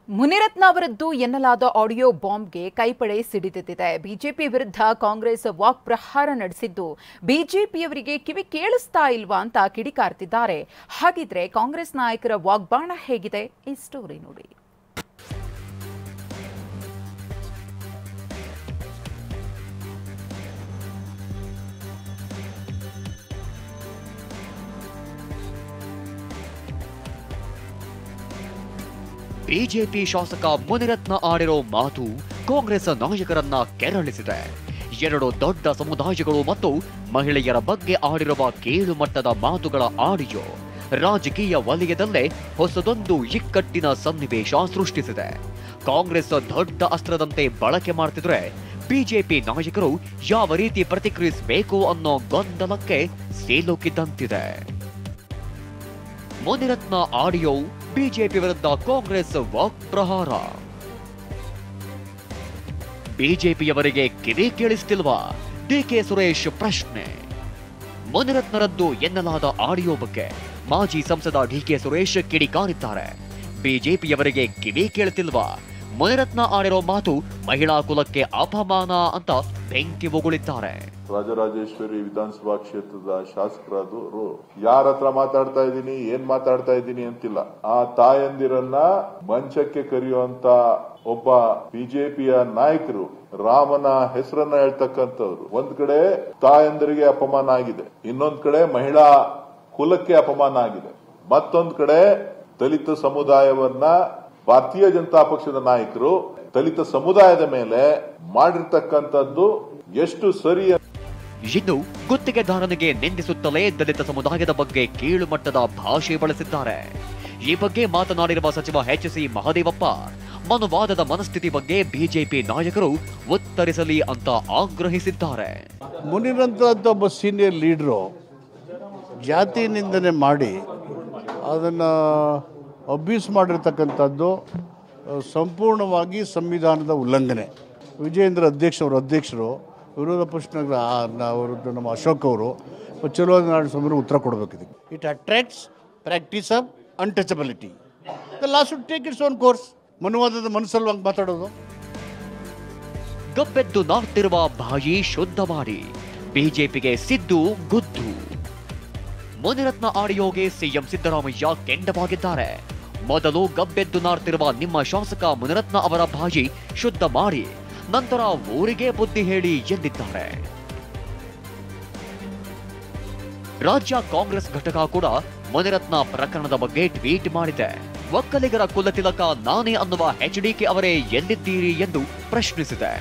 ಮುನಿರತ್ನ ಅವರದ್ದು ಎನ್ನಲಾದ audio ಬಾಂಬ್ಗೆ ಕೈಪಡೆ ಸಿಡಿದಿದೆ. BJP ವಿರುದ್ಧ ಕಾಂಗ್ರೆಸ್ ವಾಕ್ ಪ್ರಹಾರ ನಡೆಸಿದ್ದು ಬಿಜೆಪಿಯವರಿಗೆ ಕಿವಿ ಕೇಳಿಸ್ತಾ ಇಲ್ವಾ ಅಂತ ಕಿಡಿಕಾರ್ತಿದ್ದಾರೆ. ಹಾಗಿದ್ರೆ ಕಾಂಗ್ರೆಸ್ ನಾಯಕರ ವಾಗ್ಬಾಣ ಹೇಗಿದೆ? ಈ ಸ್ಟೋರಿ ನೋಡಿ. ಬಿಜೆಪಿ ಶಾಸಕ ಮುನಿರತ್ನ ಆಡಿರೋ ಮಾತು ಕಾಂಗ್ರೆಸ್ ನಾಯಕರನ್ನ ಕೆರಳಿಸಿದೆ. ಎರಡು ದೊಡ್ಡ ಸಮುದಾಯಗಳು ಮತ್ತು ಮಹಿಳೆಯರ ಬಗ್ಗೆ ಆಡಿರುವ ಕೀಳು ಮಟ್ಟದ ಮಾತುಗಳ ಆಡಿಯೋ ರಾಜಕೀಯ ವಲಯದಲ್ಲೇ ಹೊಸದೊಂದು ಇಕ್ಕಟ್ಟಿನ ಸನ್ನಿವೇಶ ಸೃಷ್ಟಿಸಿದೆ. ಕಾಂಗ್ರೆಸ್ ದೊಡ್ಡ ಅಸ್ತ್ರದಂತೆ ಬಳಕೆ ಮಾಡ್ತಿದ್ರೆ ಬಿಜೆಪಿ ನಾಯಕರು ಯಾವ ರೀತಿ ಪ್ರತಿಕ್ರಿಯಿಸಬೇಕು ಅನ್ನೋ ಗೊಂದಲಕ್ಕೆ ಸಿಲುಕಿದಂತಿದೆ. ಮುನಿರತ್ನ ಆಡಿಯೋ ಬಿಜೆಪಿ ವಿರುದ್ಧ ಕಾಂಗ್ರೆಸ್ ವಾಕ್ ಪ್ರಹಾರ. ಬಿಜೆಪಿಯವರಿಗೆ ಕಿವಿ ಕೇಳಿಸ್ತಿಲ್ವಾ? ಡಿಕೆ ಸುರೇಶ್ ಪ್ರಶ್ನೆ. ಮುನಿರತ್ನರದ್ದು ಎನ್ನಲಾದ ಆಡಿಯೋ ಬಗ್ಗೆ ಮಾಜಿ ಸಂಸದ ಡಿಕೆ ಸುರೇಶ್ ಕಿಡಿಕಾರಿದ್ದಾರೆ. ಬಿಜೆಪಿಯವರಿಗೆ ಕಿವಿ ಕೇಳುತ್ತಿಲ್ವಾ? ಮುನಿರತ್ನ ಆಡಿರೋ ಮಾತು ಮಹಿಳಾ ಕುಲಕ್ಕೆ ಅಪಮಾನ ಅಂತ ಬೆಂಕಿ ಉಗುಳಿದ್ದಾರೆ. ರಾಜರಾಜೇಶ್ವರಿ ವಿಧಾನಸಭಾ ಕ್ಷೇತ್ರದ ಶಾಸಕರಾದವರು ಯಾರ ಹತ್ರ ಮಾತಾಡ್ತಾ ಇದ್ದೀನಿ, ಏನ್ ಮಾತಾಡ್ತಾ ಇದ್ದೀನಿ ಅಂತಿಲ್ಲ. ಆ ತಾಯಂದಿರನ್ನ ಮಂಚಕ್ಕೆ ಕರೆಯುವಂತ ಒಬ್ಬ ಬಿಜೆಪಿಯ ನಾಯಕರು ರಾಮನ ಹೆಸರನ್ನ ಹೇಳ್ತಕ್ಕಂಥವ್ರು. ಒಂದ್ ಕಡೆ ತಾಯಂದಿರಿಗೆ ಅಪಮಾನ ಆಗಿದೆ, ಇನ್ನೊಂದ್ ಕಡೆ ಮಹಿಳಾ ಕುಲಕ್ಕೆ ಅಪಮಾನ ಆಗಿದೆ, ಮತ್ತೊಂದ್ ಕಡೆ ದಲಿತ ಸಮುದಾಯವನ್ನ ಭಾರತೀಯ ಜನತಾ ಪಕ್ಷದ ನಾಯಕರು ದಲಿತ ಸಮುದಾಯದ ಮೇಲೆ ಮಾಡಿರ್ತಕ್ಕಂಥದ್ದು ಎಷ್ಟು ಸರಿ. ಇನ್ನು ಗುತ್ತಿಗೆದಾರನಿಗೆ ನಿಂದಿಸುತ್ತಲೇ ದಲಿತ ಸಮುದಾಯದ ಬಗ್ಗೆ ಕೀಳು ಮಟ್ಟದ ಭಾಷೆ ಬಳಸಿದ್ದಾರೆ. ಈ ಬಗ್ಗೆ ಮಾತನಾಡಿರುವ ಸಚಿವ ಎಚ್.ಸಿ. ಮಹದೇವಪ್ಪ ಮನುವಾದದ ಮನಸ್ಥಿತಿ ಬಗ್ಗೆ ಬಿಜೆಪಿ ನಾಯಕರು ಉತ್ತರಿಸಲಿ ಅಂತ ಆಗ್ರಹಿಸಿದ್ದಾರೆ. ಮುನಿರತ್ನ ಒಬ್ಬ ಸೀನಿಯರ್ ಲೀಡರು ಜಾತಿ ನಿಂದನೆ ಮಾಡಿ ಅದನ್ನು ಅಬ್ಯೂಸ್ ಮಾಡಿರ್ತಕ್ಕಂಥದ್ದು ಸಂಪೂರ್ಣವಾಗಿ ಸಂವಿಧಾನದ ಉಲ್ಲಂಘನೆ. ವಿಜಯೇಂದ್ರ ಅಧ್ಯಕ್ಷರು ವಿರೋಧ ಪಕ್ಷದ ಅವರದ್ದು ನಮ್ಮ ಅಶೋಕ್ ಅವರು ಚಲೋ ನಾಡು ಉತ್ತರ ಕೊಡಬೇಕಿದೆ. It attracts practice of untouchability. The law should take its own course. ಮನುವಾದದ ಮನಸ್ಸಲ್ವಾಗಿ ಮಾತಾಡೋದು. ಗಬ್ಬೆದ್ದು ನಾಡ್ತಿರುವ ಬಾಯಿ ಶುದ್ಧ ಮಾಡಿ ಬಿಜೆಪಿಗೆ ಸಿದ್ದು ಗುದ್ದು. ಮುನಿರತ್ನ ಆಡಿಯೋಗೆ ಸಿಎಂ ಸಿದ್ದರಾಮಯ್ಯ ಕೆಂಡವಾಗಿದ್ದಾರೆ. ಮೊದಲು ಗಬ್ಬೆದ್ದು ನಾಡ್ತಿರುವ ನಿಮ್ಮ ಶಾಸಕ ಮುನಿರತ್ನ ಅವರ ಬಾಯಿ ಶುದ್ಧ ಮಾಡಿ ನಂತರ ಊರಿಗೆ ಬುದ್ಧಿ ಹೇಳಿ ಎಂದಿದ್ದಾರೆ. ರಾಜ್ಯ ಕಾಂಗ್ರೆಸ್ ಘಟಕ ಕೂಡ ಮುನಿರತ್ನ ಪ್ರಕರಣದ ಬಗ್ಗೆ ಟ್ವೀಟ್ ಮಾಡಿದೆ. ಒಕ್ಕಲಿಗರ ಕುಲತಿಲಕ ನಾನೇ ಅನ್ನುವ ಎಚ್ಡಿಕೆ ಅವರೇ ಎಲ್ಲಿದ್ದೀರಿ ಎಂದು ಪ್ರಶ್ನಿಸಿದೆ.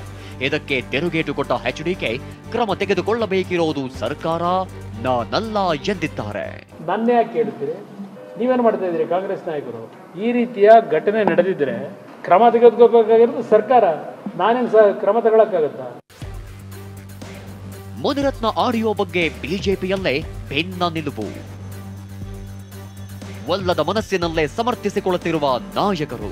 ಇದಕ್ಕೆ ತಿರುಗೇಟು ಕೊಟ್ಟ ಎಚ್ಡಿಕೆ ಕ್ರಮ ತೆಗೆದುಕೊಳ್ಳಬೇಕಿರೋದು ಸರ್ಕಾರ, ನಾನಲ್ಲ ಎಂದಿದ್ದಾರೆ. ನನ್ನೇ ಯಾಕೆ ಕೇಳ್ತೀರಿ? ನೀವೇನು ಮಾಡ್ತಾ ಇದ್ದೀರಿ? ಕಾಂಗ್ರೆಸ್ ನಾಯಕರು ಈ ರೀತಿಯ ಘಟನೆ ನಡೆದಿದ್ರೆ ಕ್ರಮ ತೆಗೆದುಕೋಬೇಕಾಗಿರೋದು ಸರ್ಕಾರ. ನಾನೇನು ಕ್ರಮ ತಗೊಳಕ್ಕಾಗತ್ತಾ? ಮುನಿರತ್ನ ಆಡಿಯೋ ಬಗ್ಗೆ ಬಿಜೆಪಿಯಲ್ಲೇ ಭಿನ್ನ ನಿಲುವು. ಒಲ್ಲದ ಮನಸ್ಸಿನಲ್ಲೇ ಸಮರ್ಥಿಸಿಕೊಳ್ಳುತ್ತಿರುವ ನಾಯಕರು.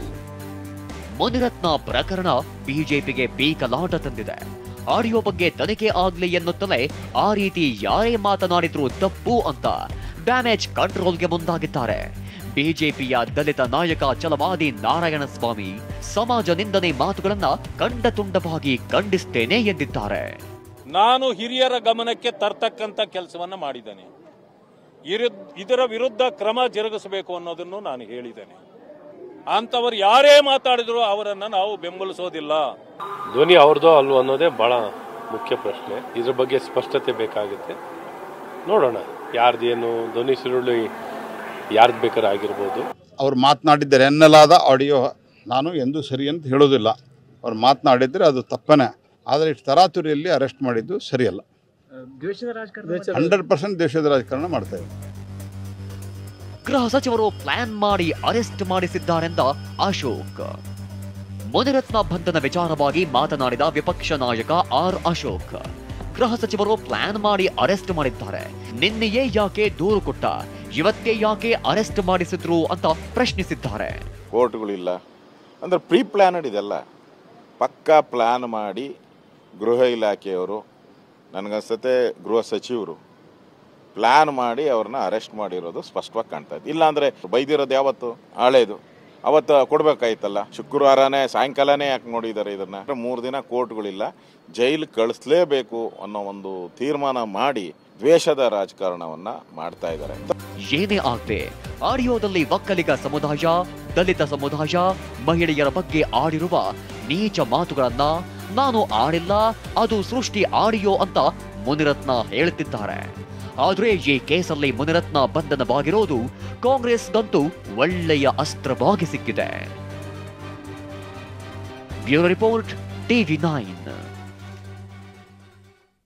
ಮುನಿರತ್ನ ಪ್ರಕರಣ ಬಿಜೆಪಿಗೆ ಪೀಕಲಾಟ ತಂದಿದೆ. ಆಡಿಯೋ ಬಗ್ಗೆ ತನಿಖೆ ಆಗ್ಲಿ ಎನ್ನುತ್ತಲೇ ಆ ರೀತಿ ಯಾರೇ ಮಾತನಾಡಿದ್ರು ತಪ್ಪು ಅಂತ ಡ್ಯಾಮೇಜ್ ಕಂಟ್ರೋಲ್ಗೆ ಮುಂದಾಗಿದ್ದಾರೆ. ಬಿಜೆಪಿಯ ದಲಿತ ನಾಯಕ ಛಲವಾದಿ ನಾರಾಯಣಸ್ವಾಮಿ ಸಮಾಜ ನಿಂದನೆ ಮಾತುಗಳನ್ನ ಖಂಡತುಂಡವಾಗಿ ಖಂಡಿಸ್ತೇನೆ ಎಂದಿದ್ದಾರೆ. ನಾನು ಹಿರಿಯರ ಗಮನಕ್ಕೆ ತರ್ತಕ್ಕಂಥ ಕೆಲಸವನ್ನ ಮಾಡಿದ್ದೇನೆ. ಇದರ ವಿರುದ್ಧ ಕ್ರಮ ಜರುಗಿಸಬೇಕು ಅನ್ನೋದನ್ನು ನಾನು ಹೇಳಿದ್ದೇನೆ. ಅಂತವರು ಯಾರೇ ಮಾತಾಡಿದ್ರು ಅವರನ್ನ ನಾವು ಬೆಂಬಲಿಸೋದಿಲ್ಲ. ಧ್ವನಿ ಅವ್ರದೋ ಅಲ್ವೋ ಅನ್ನೋದೇ ಬಹಳ ಮುಖ್ಯ ಪ್ರಶ್ನೆ. ಇದ್ರ ಬಗ್ಗೆ ಸ್ಪಷ್ಟತೆ ಬೇಕಾಗುತ್ತೆ. ನೋಡೋಣ ಯಾರ್ದೇನು ಧ್ವನಿ ಸುರುಳಿ ಯಾರ್ದು ಬೇಕಾದ್ರೆ ಆಗಿರ್ಬೋದು. ಅವ್ರು ಮಾತನಾಡಿದ್ದಾರೆ ಎನ್ನಲಾದ ಆಡಿಯೋ ನಾನು ಎಂದೂ ಸರಿ ಅಂತ ಹೇಳೋದಿಲ್ಲ. ಅವ್ರು ಮಾತನಾಡಿದರೆ ಅದು ತಪ್ಪನೇ. ಆದರೆ ಇಷ್ಟು ತರಾತುರಿಯಲ್ಲಿ ಅರೆಸ್ಟ್ ಮಾಡಿದ್ದು ಸರಿಯಲ್ಲ. 100% ದೇಶದ ರಾಜಕಾರಣ ಮಾಡ್ತಾ ಇದ್ದಾರೆ. ಗೃಹ ಸಚಿವರು ಪ್ಲಾನ್ ಮಾಡಿ ಅರೆಸ್ಟ್ ಮಾಡಿಸಿದ್ದಾರೆಂದ ಅಶೋಕ್. ಮುನಿರತ್ನ ಬಂಧನ ವಿಚಾರವಾಗಿ ಮಾತನಾಡಿದ ವಿಪಕ್ಷ ನಾಯಕ ಆರ್ ಅಶೋಕ್, ಗೃಹ ಸಚಿವರು ಪ್ಲಾನ್ ಮಾಡಿ ಅರೆಸ್ಟ್ ಮಾಡಿದ್ದಾರೆ. ನಿನ್ನೆಯೇ ಯಾಕೆ ದೂರು ಕೊಟ್ಟ, ಇವತ್ತೇ ಯಾಕೆ ಅರೆಸ್ಟ್ ಮಾಡಿಸಿದ್ರು ಅಂತ ಪ್ರಶ್ನಿಸಿದ್ದಾರೆ. ಕೋರ್ಟ್ಗಳಿಲ್ಲ ಅಂದ್ರೆ ಪ್ರೀ ಪ್ಲಾನಡ್ ಇದೆಲ್ಲ ಪಕ್ಕಾ ಪ್ಲಾನ್ ಮಾಡಿ ಗೃಹ ಇಲಾಖೆಯವರು, ನನಗನ್ಸುತ್ತೆ ಗೃಹ ಸಚಿವರು ಪ್ಲಾನ್ ಮಾಡಿ ಅವ್ರನ್ನ ಅರೆಸ್ಟ್ ಮಾಡಿರೋದು ಸ್ಪಷ್ಟವಾಗಿ ಕಾಣ್ತಾ ಇದೆ. ಇಲ್ಲಾಂದ್ರೆ ಬೈದಿರೋದು ಯಾವತ್ತು ಹಳೇದು. ಅವತ್ತು ಕೊಡ್ಬೇಕಾಯ್ತಲ್ಲ. ಶುಕ್ರವಾರನೇ ಸಾಯಂಕಾಲನೇ ಯಾಕೆ ನೋಡಿದ್ದಾರೆ ಇದನ್ನ? 3 ದಿನ ಕೋರ್ಟ್ಗಳಿಲ್ಲ, ಜೈಲು ಕಳಿಸ್ಲೇಬೇಕು ಅನ್ನೋ ಒಂದು ತೀರ್ಮಾನ ಮಾಡಿ ದ್ವೇಷದ ರಾಜಕಾರಣವನ್ನ ಮಾಡ್ತಾ ಇದ್ದಾರೆ. ಏನೇ ಆಗ್ಲಿ ಆಡಿಯೋದಲ್ಲಿ ಒಕ್ಕಲಿಗ ಸಮುದಾಯ, ದಲಿತ ಸಮುದಾಯ, ಮಹಿಳೆಯರ ಬಗ್ಗೆ ಆಡಿರುವ ನೀಚ ಮಾತುಗಳನ್ನ ನಾನು ಆಡಿಲ್ಲ, ಅದು ಸೃಷ್ಟಿ ಆಡಿಯೋ ಅಂತ ಮುನಿರತ್ನ ಹೇಳ್ತಿದ್ದಾರೆ. ಆದ್ರೆ ಈ ಕೇಸಲ್ಲಿ ಮುನಿರತ್ನ ಬಂಧನವಾಗಿರೋದು ಕಾಂಗ್ರೆಸ್ಗಂತೂ ಒಳ್ಳೆಯ ಅಸ್ತ್ರವಾಗಿ ಸಿಕ್ಕಿದೆ. Bureau report, TV9.